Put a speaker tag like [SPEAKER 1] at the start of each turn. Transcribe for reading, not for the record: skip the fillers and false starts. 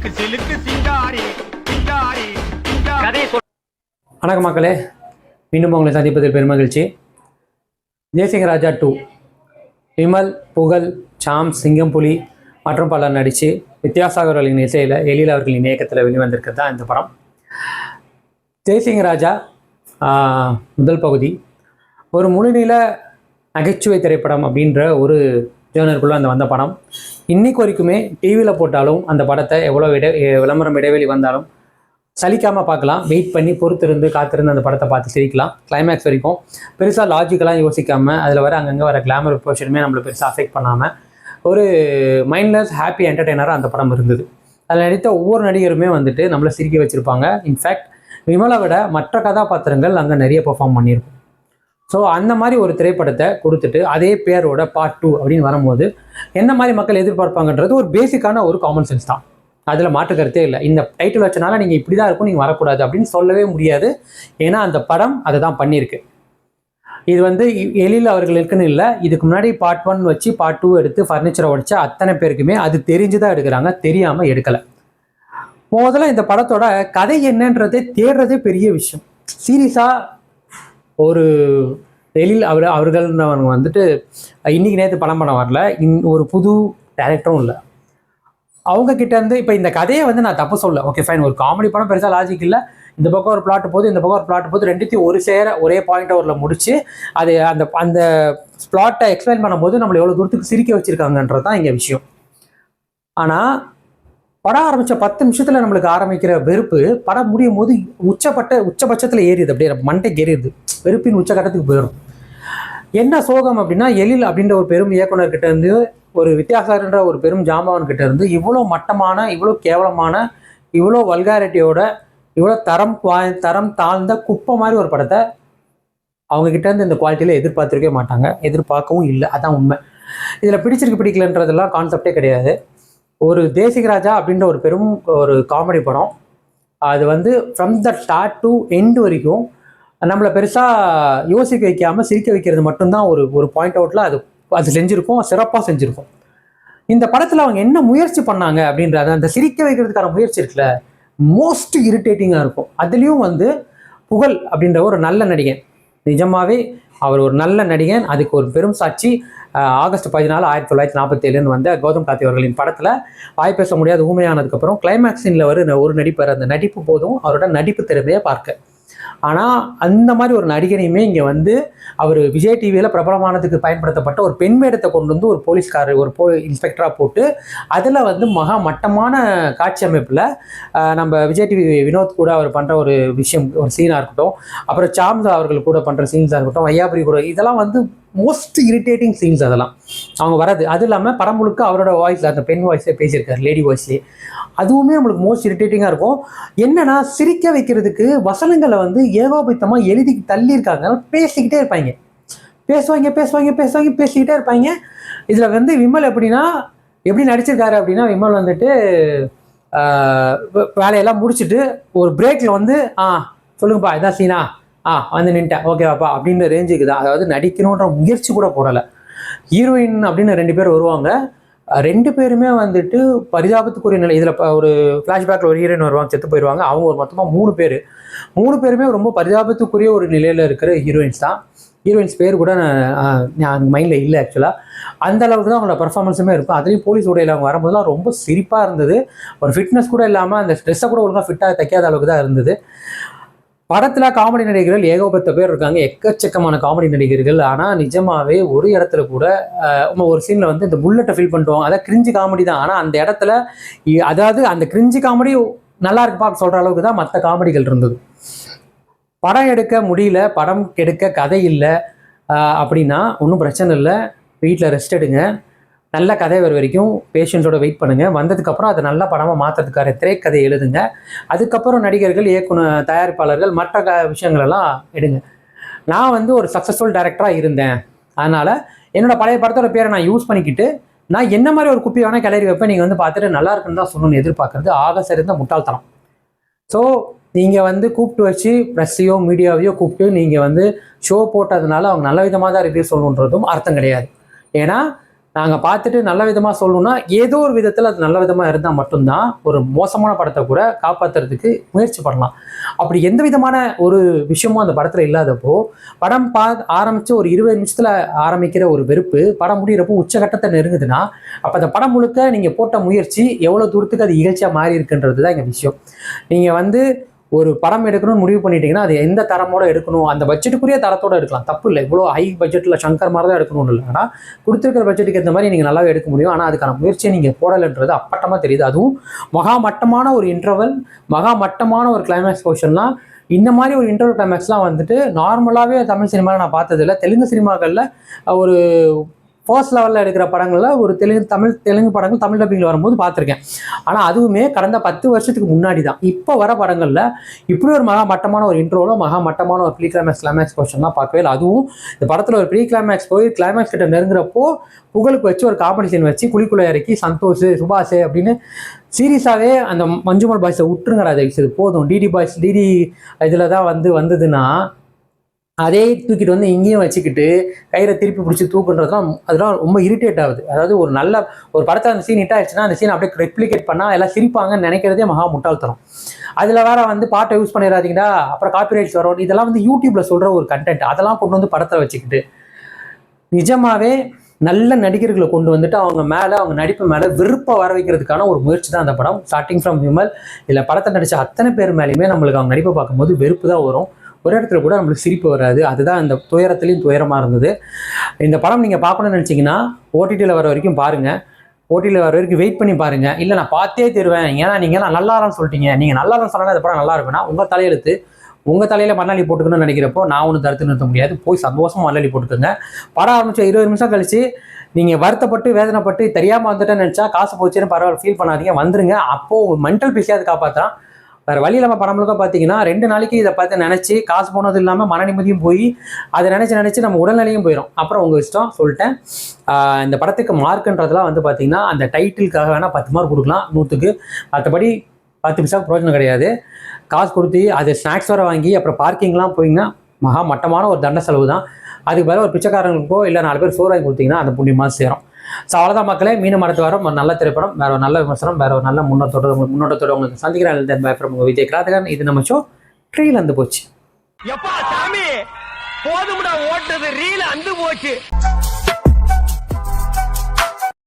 [SPEAKER 1] சிலுக்கு சிலுக்கு சிங்காரி சிங்காரி கதை
[SPEAKER 2] வணக்கம் மக்களே, மீண்டும் உங்களை சந்திப்பதில் பெருமகிழ்ச்சி. தேசிங்கராஜா 2 விமல், புகழ், சாம், சிங்கம்புலி மற்றும் பலர் நடித்து வித்யாசாகர் அவர்களின் இசையில் எழில் அவர்களின் இயக்கத்தில் வெளிவந்திருக்கிறது தான் இந்த படம். தேசிங்கராஜா முதல் பகுதி ஒரு முழுநீள நகைச்சுவை திரைப்படம் அப்படின்ற ஒரு ஜேர்னருக்குள்ளே வந்த படம். இன்றைக்கு வரைக்குமே டிவியில் போட்டாலும் அந்த படத்தை எவ்வளோ விளம்பரம் இடைவெளி வந்தாலும் சலிக்காமல் பார்க்கலாம். வெயிட் பண்ணி பொறுத்திருந்து காத்திருந்து அந்த படத்தை பார்த்து சிரிக்கலாம். கிளைமேக்ஸ் வரைக்கும் பெருசாக லாஜிக்கெல்லாம் யோசிக்காமல் அதில் வர அங்கங்கே வர கிளாமர் போர்ஷனுமே நம்மளை பெருசாக அஃபெக்ட் பண்ணாமல் ஒரு மைண்ட்லெஸ் ஹாப்பி என்டர்டெய்னராக அந்த படம் இருந்தது. அதில் நடித்த ஒவ்வொரு நடிகருமே நம்மளை சிரிக்க வச்சுருப்பாங்க. இன்ஃபேக்ட் விமலை விட மற்ற கதாபாத்திரங்கள் அங்கே நிறைய பெர்ஃபார்ம் பண்ணியிருக்கும். ஸோ அந்த மாதிரி ஒரு திரைப்படத்தை கொடுத்துட்டு அதே பேரோட பார்ட் 2 அப்படின்னு வரும்போது என்ன மாதிரி மக்கள் எதிர்பார்ப்பாங்கன்றது ஒரு பேசிக்கான ஒரு காமன் சென்ஸ் தான். அதில் மாற்று கருத்தே இல்லை. இந்த டைட்டில் வச்சனால நீங்கள் இப்படி தான் இருக்கும், நீங்கள் வரக்கூடாது அப்படின்னு சொல்லவே முடியாது. ஏன்னா அந்த படம் அதை தான் பண்ணியிருக்கு. இது எழில் அவர்களுக்குன்னு இல்லை, இதுக்கு முன்னாடி பார்ட் 1 வச்சு பார்ட் 2 எடுத்து ஃபர்னிச்சரை உடைச்ச அத்தனை பேருக்குமே அது தெரிஞ்சு தான் எடுக்கிறாங்க, தெரியாமல் எடுக்கலை. முதல்ல இந்த படத்தோட கதை என்னன்றதை தேடுறதே பெரிய விஷயம். சீரியஸாக ஒரு எழில் அவர்கள் இன்னைக்கு நேற்று படம் பண்ண வரல, ஒரு புது டைரக்டரும் இல்லை. அவங்க கிட்டேருந்து இப்போ இந்த கதையை நான் தப்பு சொல்ல, ஓகே ஃபைன், ஒரு காமெடி படம் பெருசாக லாஜிக் இல்லை, இந்த பக்கம் ஒரு பிளாட் போகுது, இந்த பக்கம் ஒரு பிளாட் போகுது, ரெண்டுத்தையும் ஒரே பாயிண்ட் ஓவரில் முடிச்சு அது அந்த பிளாட்டை எக்ஸ்பிளைன் பண்ணும்போது நம்மளை எவ்வளோ தூரத்துக்கு சிரிக்க வச்சுருக்காங்கன்றது தான் இங்கே விஷயம். ஆனால் படம் ஆரம்பித்த 10 நிமிஷத்தில் நம்மளுக்கு ஆரம்பிக்கிற வெறுப்பு படம் முடியும் போது உச்சபட்சத்தில் ஏறிடுது, அப்படியே மண்டைக்கு ஏறிடுது, வெறுப்பின் உச்சகட்டத்துக்கு போயிடும். என்ன சோகம் அப்படின்னா, எழில் அப்படின்ற ஒரு பெரும் இயக்குனர்கிட்ட இருந்து, ஒரு வித்யாசாகர்ன்ற ஒரு பெரும் ஜாம்பவான்கிட்ட இருந்து இவ்வளோ மட்டமான, இவ்வளோ கேவலமான, இவ்வளோ வல்காரிட்டியோட, இவ்வளோ தரம் தாழ்ந்த குப்பை மாதிரி ஒரு படத்தை அவங்கக்கிட்ட இருந்து இந்த குவாலிட்டியில் எதிர்பார்த்துருக்கவே மாட்டாங்க, எதிர்பார்க்கவும் இல்லை. அதான் உண்மை. இதில் பிடிச்சிருக்குன்றதெல்லாம் கான்செப்டே கிடையாது. ஒரு தேசிகராஜா அப்படின்ற ஒரு பெரும் ஒரு காமெடி படம். அது from the start to end வரைக்கும் நம்மளை பெருசாக யோசிக்க வைக்காமல் சிரிக்க வைக்கிறது மட்டும்தான் ஒரு பாயிண்ட் அவுட்டில் அது செஞ்சுருக்கோம், சிறப்பாக செஞ்சுருக்கோம். இந்த படத்தில் அவங்க என்ன முயற்சி பண்ணாங்க அப்படின்றது, அந்த சிரிக்க வைக்கிறதுக்கான முயற்சி இருக்குல்ல, மோஸ்ட் இரிட்டேட்டிங்காக இருக்கும். அதுலேயும் புகழ் அப்படின்ற ஒரு நல்ல நடிகன், நிஜமாகவே அவர் ஒரு நல்ல நடிகன். அதுக்கு ஒரு பெரும் சாட்சி ஆகஸ்ட் 14, 1947 வந்த கௌதம் கார்த்தி அவர்களின் படத்தில் வாய் பேச முடியாத ஊமையானதுக்கப்புறம் கிளைமேக்ஸ் சீனில் ஒரு நடிப்பார். அந்த நடிப்பு போதும் அவரோட நடிப்பு திறமையை பார்க்க. ஆனால் அந்த மாதிரி ஒரு நடிகனையுமே இங்கே அவர் விஜய் டிவியில் பிரபலமானதுக்கு பயன்படுத்தப்பட்ட ஒரு பெண் வேடத்தை கொண்டு ஒரு போலீஸ்காரர், ஒரு இன்ஸ்பெக்டராக போட்டு அதில் மகா மட்டமான காட்சி அமைப்பில் நம்ம விஜய் டிவி வினோத் கூட அவர் பண்ணுற ஒரு விஷயம், ஒரு சீனாக இருக்கட்டும், அப்புறம் சாம்சா அவர்கள் கூட பண்ணுற சீன்ஸாக இருக்கட்டும், வையாபுரி கூட, இதெல்லாம் மோஸ்ட் இரிட்டேட்டிங் சீன்ஸ் அதெல்லாம் அவங்க வராது. அது இல்லாமல் படம் முழுக்க அவரோட வாய்ஸில், அந்த பெண் வாய்ஸே பேசியிருக்காரு, லேடி வாய்ஸ்லேயே, அதுவுமே நம்மளுக்கு மோஸ்ட் இரிட்டேட்டிங்காக இருக்கும். என்னன்னா, சிரிக்க வைக்கிறதுக்கு வசனங்களை ஏகோபித்தமாக எழுதி தள்ளியிருக்காங்க, பேசிக்கிட்டே இருப்பாங்க, பேசிக்கிட்டே இருப்பாங்க. இதில் விமல் எப்படி நடிச்சிருக்காரு அப்படின்னா, விமல் வேலையெல்லாம் முடிச்சுட்டு ஒரு பிரேக்கில் சொல்லுங்கப்பா இதான் சீனா, நின்ட்டேன், ஓகேவாப்பா அப்படின்ற ரேஞ்சுக்கு தான். அதாவது நடிக்கணுன்ற முயற்சி கூட போடலை. ஹீரோயின் அப்படின்னு 2 பேர் வருவாங்க. 2 பேருமே பரிதாபத்துக்குரிய நிலை. இதில் ஒரு ஃப்ளாஷ்பேக்கில் ஒரு ஹீரோயின் வருவாங்க, செத்து போயிடுவாங்க. அவங்க ஒரு மொத்தமாக 3 பேருமே ரொம்ப பரிதாபத்துக்குரிய ஒரு நிலையில் இருக்கிற ஹீரோயின்ஸ் தான். ஹீரோயின்ஸ் பேர் கூட நான் மைண்டில் இல்லை ஆக்சுவலாக. அந்த அளவுக்கு தான் அவங்களோட பர்ஃபார்மன்ஸுமே இருக்கும். அதுலேயும் போலீஸ் உடையில் அவங்க வரும்போதுலாம் ரொம்ப சிரிப்பாக இருந்தது. ஒரு ஃபிட்னஸ் கூட இல்லாமல் அந்த ட்ரெஸ்ஸை கூட ஒழுங்காக ஃபிட்டாக தைக்காத அளவுக்கு தான் இருந்தது. படத்தில் காமெடி நடிகர்கள் ஏகப்பட்ட பேர் இருக்காங்க, எக்கச்சக்கமான காமெடி நடிகர்கள். ஆனால் நிஜமாகவே ஒரு இடத்துல கூட ஒரு சீனில் இந்த புல்லட்டை ஃபில் பண்ணுவோம், அதான் கிரிஞ்சு காமெடி தான். ஆனால் அந்த இடத்துல அந்த கிரிஞ்சு காமெடி நல்லா இருக்குப்பா சொல்கிற அளவுக்கு தான் மற்ற காமெடிகள் இருந்தது. படம் எடுக்க முடியல, படம் எடுக்க கதை இல்லை அப்படின்னா ஒன்றும் பிரச்சனை இல்லை, வீட்டில் ரெஸ்ட் எடுங்க, நல்ல கதை வர வரைக்கும் பேஷன்ஸோட வெயிட் பண்ணுங்கள். வந்ததுக்கப்புறம் அதை நல்ல படமாக மாற்றுறதுக்கான திரைக்கதை எழுதுங்க. அதுக்கப்புறம் நடிகர்கள், தயாரிப்பாளர்கள் மற்ற விஷயங்களெல்லாம் எடுங்க. நான் ஒரு சக்ஸஸ்ஃபுல் டைரக்டராக இருந்தேன், அதனால் என்னோடய பழைய படத்தோட பேரை நான் யூஸ் பண்ணிக்கிட்டு நான் என்ன மாதிரி ஒரு குப்பி வேணால் கிளறி வைப்பேன், நீங்கள் பார்த்துட்டு நல்லா இருக்குன்னு தான் சொல்லணும்னு எதிர்பார்க்குறது ஆக சிறந்த முட்டாள்தனம். ஸோ நீங்கள் கூப்பிட்டு வச்சு ப்ரெஸ்ஸையோ மீடியாவையோ கூப்பிட்டு நீங்கள் ஷோ போட்டதுனால அவங்க நல்ல விதமாக தான் ரிவ்யூ சொல்லணுன்றதும் அர்த்தம் கிடையாது. ஏன்னா நாங்கள் பார்த்துட்டு நல்ல விதமாக சொல்லணும்னா ஏதோ ஒரு விதத்தில் அது நல்ல விதமாக இருந்தால் மட்டும்தான் ஒரு மோசமான படத்தை கூட காப்பாற்றுறதுக்கு முயற்சி பண்ணலாம். அப்படி எந்த விதமான ஒரு விஷயமும் அந்த படத்தில் இல்லாதப்போ படம் ஆரம்பித்து ஒரு 20 நிமிஷத்தில் ஆரம்பிக்கிற ஒரு வெறுப்பு படம் முடிகிறப்போ உச்சகட்டத்தை நெருங்குதுன்னா அப்போ அந்த படம் முழுக்க நீங்கள் போட்ட முயற்சி எவ்வளோ தூரத்துக்கு அது இகழ்ச்சியாக மாறி இருக்குன்றது தான் எங்கள் விஷயம். நீங்கள் ஒரு படம் எடுக்கணும்னு முடிவு பண்ணிட்டீங்கன்னா அது எந்த தரமோட எடுக்கணும், அந்த பட்ஜெட்டுக்குரிய தரத்தோட எடுக்கலாம், தப்பு இல்லை. இவ்வளோ ஹை பட்ஜெட்டில் சங்கர் மாதிரி தான் எடுக்கணும்னு இல்லை. ஆனால் கொடுத்துருக்கிற பட்ஜெட்டுக்கு ஏற்ற மாதிரி நீங்கள் நல்லாவே எடுக்க முடியும். ஆனால் அதுக்கான முயற்சியை நீங்கள் போடலைன்றது அப்பட்டமாக தெரியுது. அதுவும் மகா மட்டமான ஒரு இன்டர்வல், மகா மட்டமான ஒரு கிளைமேக்ஸ் போர்ஷன்லாம், இந்த மாதிரி ஒரு இன்டர்வல் கிளைமேக்ஸ்லாம் நார்மலாகவே தமிழ் சினிமாவில் நான் பார்த்ததில்லை. தெலுங்கு சினிமாக்களில் ஒரு ஃபர்ஸ்ட் லெவலில் எடுக்கிற படங்களில் ஒரு தெலுங்கு படங்கள் தமிழ் டப்பிங்கில் வரும்போது பார்த்துருக்கேன். ஆனால் அதுவுமே கடந்த 10 வருஷத்துக்கு முன்னாடி தான். இப்போ வர படங்களில் இப்படி ஒரு மகா மட்டமான ஒரு இன்ட்ரோலோ மகா மட்டமான ஒரு ப்ரீ கிளைமேக்ஸ் போர்ஷன்லாம் பார்க்கவே இல்லை. அதுவும் இந்த படத்தில் ஒரு ப்ரீ கிளைமேக்ஸ் போய் கிளைமேக்ஸ் கிட்ட நெருங்குறப்போ புகழுக்கு வச்சு ஒரு காம்படிஷன் வச்சு குழிக்குள்ளே இறக்கி சந்தோஷ் சுபாஷ் அப்படின்னு சீரியஸாகவே அந்த மஞ்சுமல் பாய்ஸை விட்டுருங்கடா, அது போதும். டிடி இதில் தான் வந்ததுன்னா அதே தூக்கிட்டு இங்கேயும் வச்சுக்கிட்டு கயிறை திருப்பி பிடிச்சி அதெல்லாம் ரொம்ப இரிட்டேட் ஆகுது. அதாவது ஒரு படத்தை அந்த சீன் ஹிட் ஆயிடுச்சுன்னா அந்த சீன் அப்படியே ரெப்ளிகேட் பண்ணால் எல்லாம் சிரிப்பாங்கன்னு நினைக்கிறதே மகா முட்டாள்தரம். அதில் வேற பாட்டை யூஸ் பண்ணிடாதீங்கடா, அப்புறம் காப்பிரைட்ஸ் வரும். இதெல்லாம் யூடியூப்ல சொல்கிற ஒரு கண்டென்ட், அதெல்லாம் கொண்டு படத்தை வச்சுக்கிட்டு நிஜமாவே நல்ல நடிகர்களை கொண்டு வந்துட்டு அவங்க நடிப்பு மேலே விருப்பம் வர வைக்கிறதுக்கான ஒரு முயற்சி தான் அந்த படம். ஸ்டார்டிங் ஃப்ரம் விமல் இதில் படத்தை நடித்த அத்தனை பேர் மேலேயுமே நம்மளுக்கு அவங்க நடிப்பை பார்க்கும்போது வெறுப்பு தான் வரும். ஒரு இடத்துல கூட நம்மளுக்கு சிரிப்பு வராது. அதுதான் அந்த துயரத்துலேயும் துயரமாக இருந்தது. இந்த படம் நீங்கள் பார்க்கணும்னு நினச்சிங்கன்னா ஓடிடியில் வர வரைக்கும் பாருங்கள். ஓடிடியில் வர வரைக்கும் வெயிட் பண்ணி பாருங்கள். இல்லை நான் பார்த்தே தருவேன், ஏன்னா நீங்கள் நல்லா இல்லைன்னு சொல்லிட்டீங்க, நீங்கள் நல்லா இல்லைன்னு சொன்னால் இந்த படம் நல்லா இருக்குன்னா உங்கள் தலையெழுத்து, உங்கள் தலையில் மண்ணாளி போட்டுக்கணும்னு நினைக்கிறப்போ நான் ஒன்றும் தடுத்து நிறுத்த முடியாது. போய் சந்தோஷமாக மண்ணாளி போட்டுக்கோங்க. படம் ஆரம்பிச்ச 20 நிமிஷம் கழிச்சு நீங்கள் வருத்தப்பட்டு வேதனைப்பட்டு தெரியாமல் வந்துட்டேன்னு நினச்சா காசு போச்சுன்னு பரவாயில்ல, ஃபீல் பண்ணாதீங்க, வந்துருங்க. அப்போது மென்டல் பீஸாக காப்பாற்றான். வேறு வழி இல்லாமல் படம் முழுக்க பார்த்தீங்கன்னா 2 நாளைக்கு இதை பார்த்து நினச்சி காசு போனது இல்லாமல் மன நிம்மதியும் போய் அதை நினச்சி நம்ம உடல்நிலையும் போயிடும். அப்புறம் உங்கள் இஷ்டம், சொல்லிட்டேன். இந்த படத்துக்கு மார்க்குன்றதுலாம் பார்த்தீங்கன்னா அந்த டைட்டிலுக்காக வேணால் 10 மார்க் கொடுக்கலாம் 100க்கு. மற்றபடி 10 பைசா பிரயோஜனம் கிடையாது. காசு கொடுத்து அது ஸ்நாக்ஸ் வர வாங்கி அப்புறம் பார்க்கிங்லாம் போயிங்கன்னா மகா மட்டமான ஒரு தண்ட செலவு தான். அதுக்கு பதிலாக ஒரு பிச்சைக்காரங்களுக்கோ இல்லை 4 பேர் சோறு வாங்கி கொடுத்தீங்கன்னா அந்த புண்ணியமாக சேரும். ஸோ அவ்வளோதான் மக்களே, மீண்டும் அடுத்த வாரம் ஒரு நல்ல திரைப்படம், வேற ஒரு நல்ல விமர்சனம், வேற ஒரு நல்ல முன்னோட்டத்தோட உங்களுக்கு சந்திக்கிறேன். பை ஃப்ரம் விஜய் கிராதகன். இது நம்ம ஷோ ட்ரீல் அந்து போச்சு.
[SPEAKER 1] எப்பா சாமி போதும்டா, ஓட்டது ரீல் அந்து போச்சு.